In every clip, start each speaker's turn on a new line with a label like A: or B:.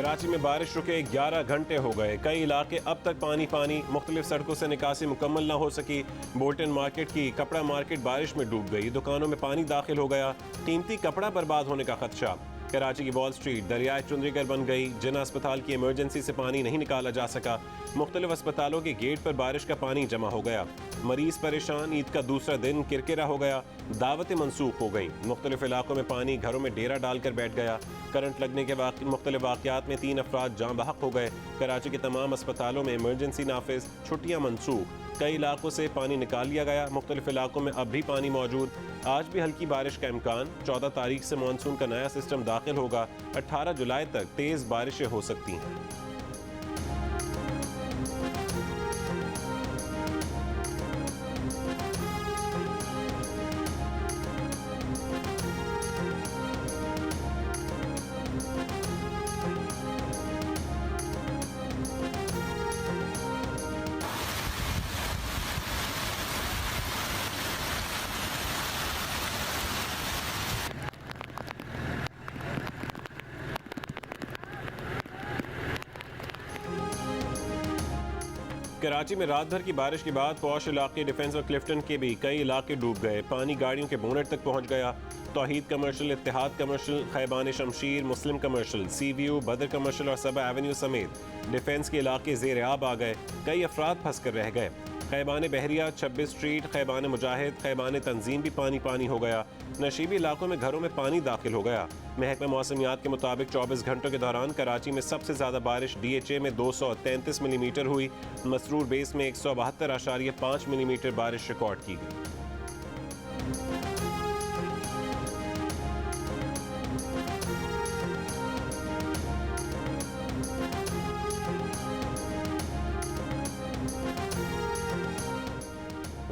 A: कराची में बारिश रुके 11 घंटे हो गए। कई इलाके अब तक पानी। मुख्तलिफ सड़कों से निकासी मुकम्मल न हो सकी। बोल्टन मार्केट की कपड़ा मार्केट बारिश में डूब गई। दुकानों में पानी दाखिल हो गया। कीमती कपड़ा बर्बाद होने का खदशा। कराची की वॉल स्ट्रीट दरियाए चुंदरीगर बन गई। जिना अस्पताल की इमरजेंसी से पानी नहीं निकाला जा सका। मुख्तलिफ अस्पतालों के गेट पर बारिश का पानी जमा हो गया। मरीज परेशान। ईद का दूसरा दिन किरकिरा हो गया। दावतें मनसूख हो गई। मुख्तलिफ इलाकों में पानी घरों में डेरा डालकर बैठ गया। करंट लगने के मुख्तलिफ वाक़यात में 3 अफराद जाँ बहक हो गए। कराची के तमाम अस्पतालों में इमरजेंसी नाफिज, छुट्टियाँ मनसूख। कई इलाकों से पानी निकाल लिया गया। मुख्तलिफ इलाकों में अब भी पानी मौजूद। आज भी हल्की बारिश का इम्कान। 14 तारीख से मानसून का नया सिस्टम दाखिल होगा। 18 जुलाई तक तेज़ बारिशें हो सकती हैं। कराची में रात भर की बारिश के बाद पौश इलाके डिफेंस और क्लिफ्टन के भी कई इलाके डूब गए। पानी गाड़ियों के बोनेट तक पहुंच गया। तौहीद कमर्शियल, इत्तेहाद कमर्शियल, खैबान शमशीर, मुस्लिम कमर्शियल, सीवीयू, बदर कमर्शियल और सबा एवेन्यू समेत डिफेंस के इलाके ज़ेर आब आ गए। कई अफराद फंस कर रह गए। खैबान बहरिया, 26 स्ट्रीट, खैबान मुजाहिद, खैबान तंजीम भी पानी हो गया। नशीबी इलाकों में घरों में पानी दाखिल हो गया। महकमा मौसमियात के मुताबिक 24 घंटों के दौरान कराची में सबसे ज़्यादा बारिश DHA में 233 मिलीमीटर हुई। मसरूर बेस में 172.5 मिलीमीटर बारिश रिकॉर्ड की गई।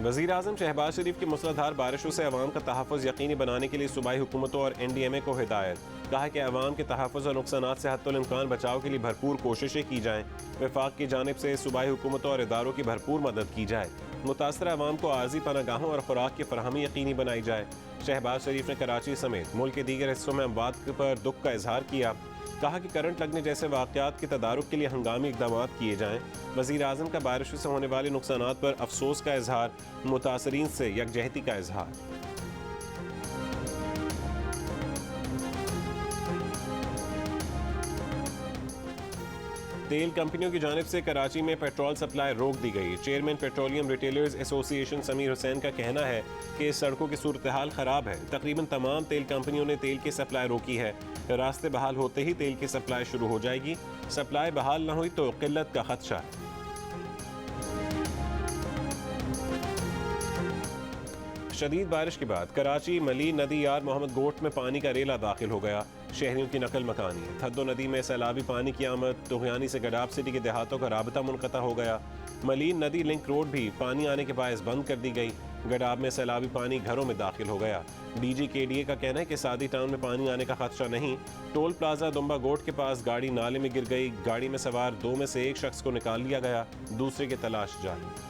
A: वज़ीर आज़म शहबाज शरीफ की मूसलाधार बारिशों से अवाम का तहफ़्फ़ुज़ यकीनी बनाने के लिए सूबाई हुकूमतों और NDMA को हिदायत। कहा कि अवाम के तहफ़्फ़ुज़ और नुकसानात से हद्दुल इम्कान बचाव के लिए भरपूर कोशिशें की जाएँ। वफाक की जानिब से सूबाई हुकूमतों और इदारों की भरपूर मदद की जाए। मुतासरा अवाम को आर्जी पनागाहों और खुराक की फराहमी यकीनी बनाई जाए। शहबाज शरीफ ने कराची समेत मुल्क के दीगर हिस्सों में अमवात पर दुख का इजहार किया। कहा कि करंट लगने जैसे वाक़यात के तदारुक के लिए हंगामी इक़दाम किए जाएँ। वज़ीर आज़म का बारिशों से होने वाले नुकसानात पर अफसोस का इजहार। मुतासरीन से यकजहती का इजहार। तेल कंपनियों की जानिब से कराची में पेट्रोल सप्लाई रोक दी गई। Chairman petroleum retailers association Sameer Hussain का कहना है कि सड़कों की सूरत हाल ख़राब है। तकरीबन तमाम तेल कंपनियों ने तेल की सप्लाई रोकी है। रास्ते बहाल होते ही तेल की सप्लाई शुरू हो जाएगी। सप्लाई बहाल न हुई तो किल्लत का खदशा है। शदीद बारिश के बाद कराची मली नदी यार मोहम्मद गोट में पानी का रेला दाखिल हो गया। शहरियों की नकल मकानी। थद्दो नदी में सैलाबी पानी की आमद। तुगयानी से गडाब सिटी के देहातों का राबता मुनक़ता हो गया। मलीन नदी लिंक रोड भी पानी आने के बायस बंद कर दी गई। गडाब में सैलाबी पानी घरों में दाखिल हो गया। DG KDA का कहना है कि सादी टाउन में पानी आने का खदशा नहीं। टोल प्लाजा दुम्बा गोट के पास गाड़ी नाले में गिर गई। गाड़ी में सवार 2 में से 1 शख्स को निकाल लिया गया। दूसरे की तलाश जारी।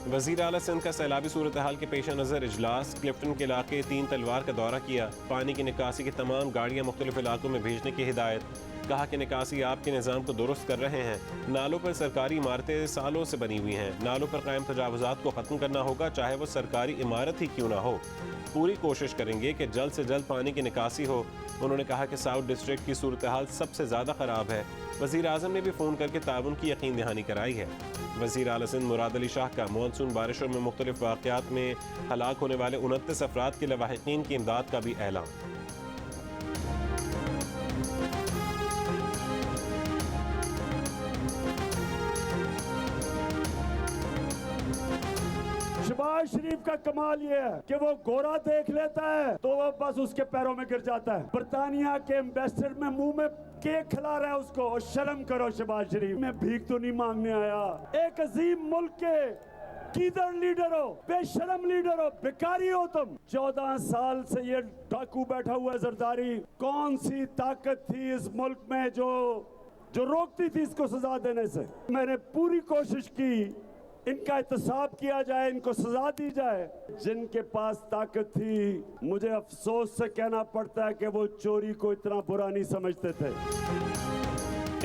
A: वज़ीर आला सिंध का सैलाबी सूरत हाल के पेश नज़र इजलास। क्लिफ्टन के इलाके 3 तलवार का दौरा किया। पानी की निकासी की तमाम गाड़ियाँ मुख्तलिफ इलाकों में भेजने की हिदायत। कहा कि निकासी आपके निज़ाम को दुरुस्त कर रहे हैं। नालों पर सरकारी इमारतें सालों से बनी हुई हैं। नालों पर कायम तजावुज़ात को ख़त्म करना होगा, चाहे वो सरकारी इमारत ही क्यों ना हो। पूरी कोशिश करेंगे कि जल्द से जल्द पानी की निकासी हो। उन्होंने कहा कि साउथ डिस्ट्रिक्ट की सूरत हाल सबसे ज़्यादा ख़राब है। वज़ीर आज़म ने भी फ़ोन करके ताउन की यकीन दहानी कराई है। वज़ीर आला सिंध मुराद अली शाह का मानसून बारिशों में मुख्तलिफ वाक़यात में हलाक होने वाले 29 अफराद के लवाहिकीन की इमदाद का भी ऐलान।
B: शहबाज शरीफ का कमाल ये है कि वो गोरा देख लेता है तो वो बस उसके पैरों में गिर जाता है। बरतानिया के एम्बेसडर में मुंह में केक खिला रहा है उसको। और शर्म करो शहबाज शरीफ। मैं भीख तो नहीं मांगने आया। एक अजीम मुल्क के कीदर लीडर हो, बेशरम लीडर हो, बेकारी हो तुम। 14 साल से ये डाकू बैठा हुआ है जरदारी। कौन सी ताकत थी इस मुल्क में जो रोकती थी इसको सजा देने से? मैंने पूरी कोशिश की इनका एहतसाब किया जाए, इनको सजा दी जाए। जिनके पास ताकत थी, मुझे अफसोस से कहना पड़ता है कि वो चोरी को इतना बुरा नहीं समझते थे।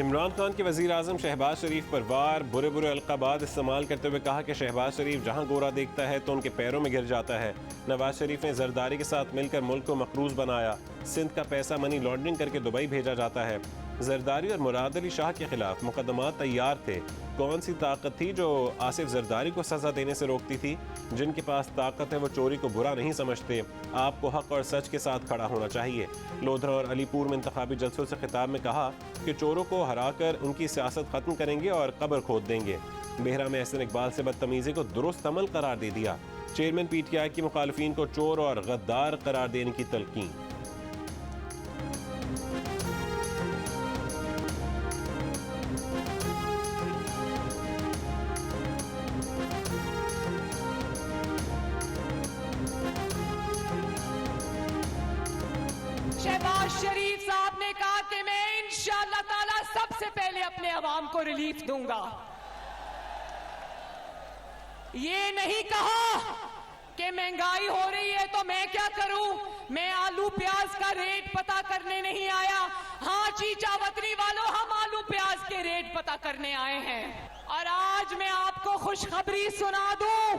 A: इमरान खान के वज़ीर आज़म शहबाज शरीफ पर वार बुरे बुरे अलक़ाबात इस्तेमाल करते हुए कहा कि शहबाज शरीफ जहां गोरा देखता है तो उनके पैरों में गिर जाता है। नवाज शरीफ ने जरदारी के साथ मिलकर मुल्क को मकरूज बनाया। सिंध का पैसा मनी लॉन्ड्रिंग करके दुबई भेजा जाता है। जरदारी और मुराद अली शाह के खिलाफ मुकदमा तैयार थे। कौन सी ताकत थी जो आसिफ जरदारी को सजा देने से रोकती थी? जिनके पास ताकत है वो चोरी को बुरा नहीं समझते। आपको हक और सच के साथ खड़ा होना चाहिए। लोधरा और अलीपुर में इंतखाबी जलसों से खिताब में कहा कि चोरों को हराकर उनकी सियासत खत्म करेंगे और कब्र खोद देंगे। बेहरा में एहसन इकबाल से बदतमीजी को दुरुस्त अमल करार दे दिया। चेयरमैन PTI की मुखालफीन को चोर और गद्दार करार देने की तलकीन।
C: शहबाज शरीफ साहब ने कहा कि मैं इंशाअल्लाह ताला सबसे पहले अपने अवाम को रिलीफ दूंगा। ये नहीं कहा कि महंगाई हो रही है तो मैं क्या करूं, मैं आलू प्याज का रेट पता करने नहीं आया। हाँ चीचा वतनी वालों, हम आलू प्याज के रेट पता करने आए हैं। और आज मैं आपको खुशखबरी सुना दूं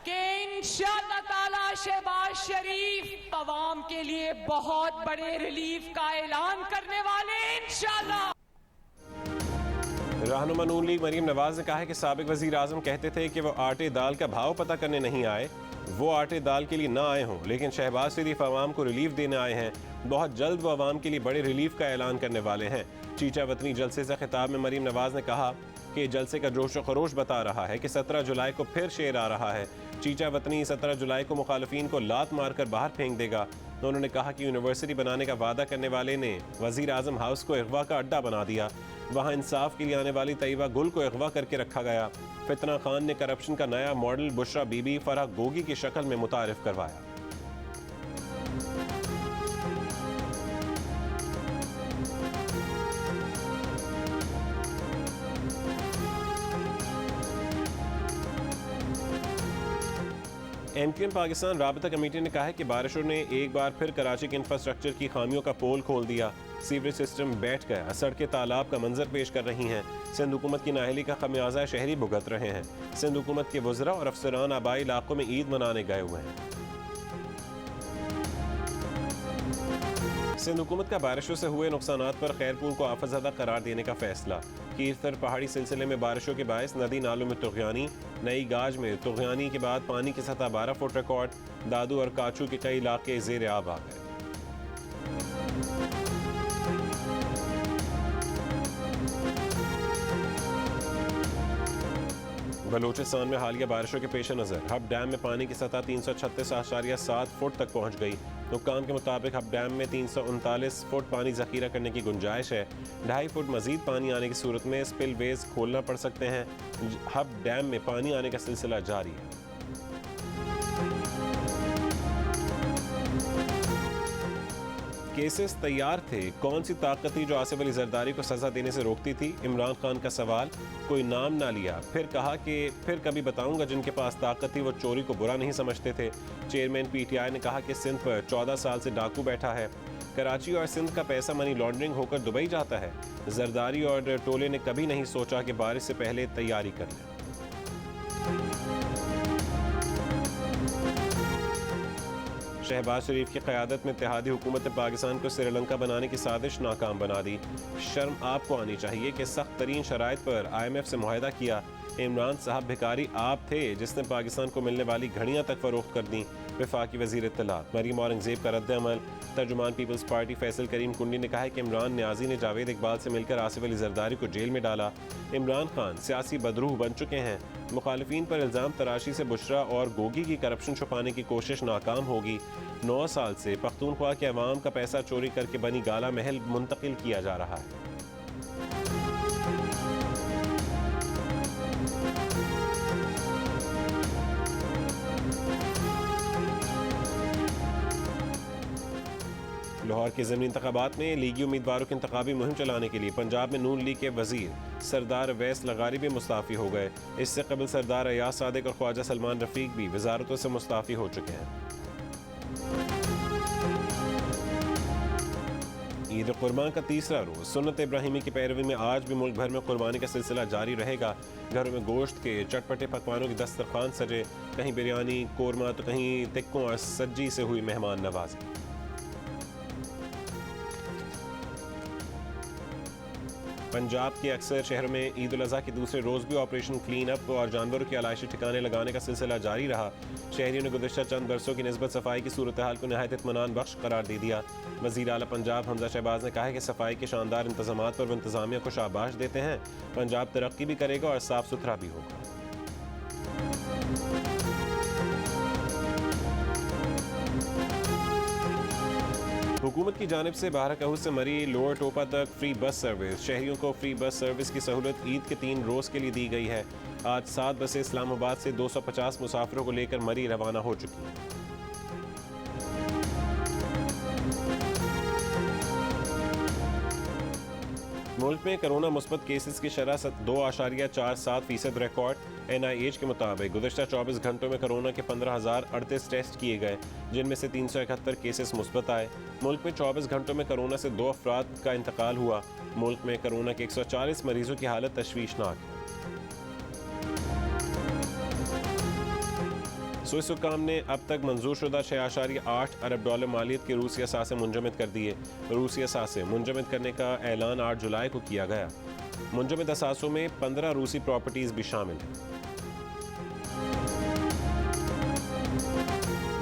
C: कि इंशाअल्लाह ताला शहबाज शरीफ अवाम के लिए बहुत बड़े रिलीफ का ऐलान करने वाले हैं इंशाअल्लाह।
A: रहनुमा नून लीग मरीम नवाज ने कहा है कि साबिक वजीर आजम कहते थे कि वो आटे दाल का भाव पता करने नहीं आए, वो आटे दाल के लिए ना आए हों, लेकिन शहबाज शरीफ आवाम को रिलीफ देने आए हैं। बहुत जल्द वो आवाम के लिए बड़े रिलीफ का ऐलान करने वाले हैं। चीचा वतनी जलसे से खिताब में मरीम नवाज ने कहा कि जलसे का जोश व खरोश बता रहा है कि 17 जुलाई को फिर शेर आ रहा है। चीचा वतनी 17 जुलाई को मुखालफीन को लात मारकर बाहर फेंक देगा। उन्होंने कहा कि यूनिवर्सिटी बनाने का वादा करने वाले ने वजीर आजम हाउस को अगवा का अड्डा बना दिया। वहाँ इंसाफ के लिए आने वाली तैयबा गुल को अगवा करके रखा गया। फितना खान ने करप्शन का नया मॉडल बुशरा बीबी फराह गोगी की शक्ल में मुतारिफ करवाया। MQM पाकिस्तान राबता कमेटी ने कहा है कि बारिशों ने एक बार फिर कराची के इंफ्रास्ट्रक्चर की खामियों का पोल खोल दिया। सीवरेज सिस्टम बैठ गया, सड़कें तालाब का मंजर पेश कर रही हैं। सिंध हुकूमत की नाअहली का खमियाजा शहरी भुगत रहे हैं। सिंध हुकूमत के वज़रा और अफसरान आबाई इलाकों में ईद मनाने गए हुए हैं। सिंध हुकूमत का बारिशों से हुए नुकसानात पर खैरपुर को आफतज़दा करार देने का फैसला। कीरथर पहाड़ी सिलसिले में बारिशों के बायस नदी नालों में तुग़यानी। नई गाज में तुग़यानी के बाद पानी की सतह 12 फुट रिकॉर्ड। दादू और काचू के कई इलाके ज़ेर आब आ गए। बलूचिस्तान में हालिया बारिशों के पेश नज़र हब डैम में पानी की सतह 336.7 फुट तक पहुँच गई। हुक्काम के मुताबिक हब डैम में 339 फुट पानी जखीरा करने की गुंजाइश है। 2.5 फुट मजीद पानी आने की सूरत में स्पिल वेज खोलना पड़ सकते हैं। हब डैम में पानी आने का सिलसिला जारी है। केसेस तैयार थे, कौन सी ताकत थी जो आसिफ अली जरदारी को सजा देने से रोकती थी? इमरान खान का सवाल। कोई नाम ना लिया, फिर कहा कि फिर कभी बताऊंगा। जिनके पास ताकत थी वो चोरी को बुरा नहीं समझते थे। चेयरमैन PTI ने कहा कि सिंध पर 14 साल से डाकू बैठा है। कराची और सिंध का पैसा मनी लॉन्ड्रिंग होकर दुबई जाता है। जरदारी और टोले ने कभी नहीं सोचा कि बारिश से पहले तैयारी कर लें। शहबाज शरीफ की क़यादत में इत्तेहादी हुकूमत ने पाकिस्तान को श्रीलंका बनाने की साजिश नाकाम बना दी। शर्म आपको आनी चाहिए कि सख्त तरीन शराइत पर IMF से मुआहदा किया। इमरान साहब भिखारी आप थे जिसने पाकिस्तान को मिलने वाली घड़ियाँ तक फरोख्त कर दी। वफाकी वज़ीर इत्तलात मरीम औरंगज़ेब का रद्द-ए-अमल। तर्जुमान पीपल्स पार्टी फैसल करीम कुंडी ने कहा है कि इमरान न्याजी ने जावेद इकबाल से मिलकर आसिफ अली जरदारी को जेल में डाला। इमरान खान सियासी बदरूह बन चुके हैं। मुखालिफिन पर इल्ज़ाम तराशी से बुशरा और गोगी की करप्शन छुपाने की कोशिश नाकाम होगी। 9 साल से पख्तूनख्वा के अवाम का पैसा चोरी करके बनी गाला महल मुंतकिल किया जा रहा है। लाहौर के ज़मीनी इंतखाबात में लीगी उम्मीदवारों की इंतखाबी मुहिम चलाने के लिए पंजाब में नून लीग के वजीर सरदार अवैस लगारी भी मुस्ताफ़ी हो गए। इससे कबल सरदार अयाज सादिक और ख्वाजा सलमान रफ़ीक भी वजारतों से मुस्ताफ़ी हो चुके हैं। ईद कुर्बान का तीसरा रोज़ सुन्नत इब्राहिमी की पैरवी में आज भी मुल्क भर में कुर्बानी का सिलसिला जारी रहेगा। घरों में गोश्त के चटपटे पकवानों की दस्तरखान सजे, कहीं बिरयानी कोरमा तो कहीं टिक्कों और सज्जी से हुई मेहमान नवाजी। पंजाब के अक्सर शहरों में ईद उल अज़हा के दूसरे रोज़ भी ऑपरेशन क्लीन अप और जानवरों के आलाइशी ठिकाने लगाने का सिलसिला जारी रहा। शहरियों ने गुज़िश्ता चंद बरसों की निस्बत सफाई की सूरत हाल को नहायत इत्मीनान बख्श करार दे दिया। वज़ीर आला पंजाब हमजा शहबाज ने कहा है कि सफाई के शानदार इंतजामात पर वो इंतजामिया को शाबाश देते हैं। पंजाब तरक्की भी करेगा और साफ सुथरा भी होगा। हुकूमत की जानिब से बारहकहू से मरी लोअर टोपा तक फ्री बस सर्विस। शहरियों को फ्री बस सर्विस की सहूलत ईद के 3 रोज़ के लिए दी गई है। आज 7 बसें इस्लामाबाद से 250 मुसाफिरों को लेकर मरी रवाना हो चुकी हैं। मुल्क में कोरोना मुस्बत केसेस की शरह 2.47% रिकॉर्ड। NIH के मुताबिक गुज़िश्ता 24 घंटों में कोरोना के 15,038 टेस्ट किए गए, जिनमें से 371 केसेस मुस्बत आए। मुल्क में 24 घंटों में कोरोना से 2 अफराद का इंतकाल हुआ। मुल्क में कोरोना के 140 मरीजों की हालत तशवीशनाक है। स्विस हुक्काम ने अब तक मंजूर शुदा 6.8 अरब डॉलर मालियत के रूसी असासे मुंजमद कर दिए। रूसी असासे मुंजमद करने का ऐलान 8 जुलाई को किया गया। मुंजमद असासों में 15 रूसी प्रॉपर्टीज भी शामिल हैं।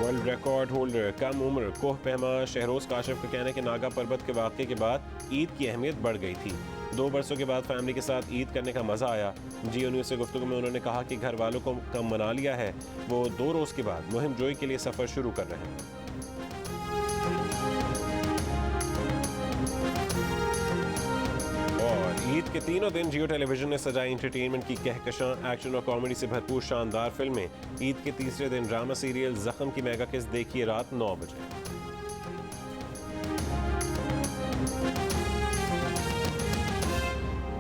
A: वर्ल्ड रिकॉर्ड होल्डर कम उम्र कोह पहमा शहरोज काशिफ का कहना है कि नागा पर्वत के वाक़े के बाद ईद की अहमियत बढ़ गई थी। 2 बरसों के बाद फैमिली के साथ ईद करने का मज़ा आया। जियो न्यूज़ से गुफ्तगू में उन्होंने कहा कि घर वालों को कम मना लिया है। वो 2 रोज़ के बाद मुहिम जोई के लिए सफ़र शुरू कर रहे हैं। और ईद के तीनों दिन जियो टेलीविजन ने सजाई इंटरटेनमेंट की कहकशां, एक्शन और कॉमेडी से भरपूर शानदार फिल्में। ईद के तीसरे दिन ड्रामा सीरियल ज़ख्म की मेगा किस्त देखिए रात 9 बजे।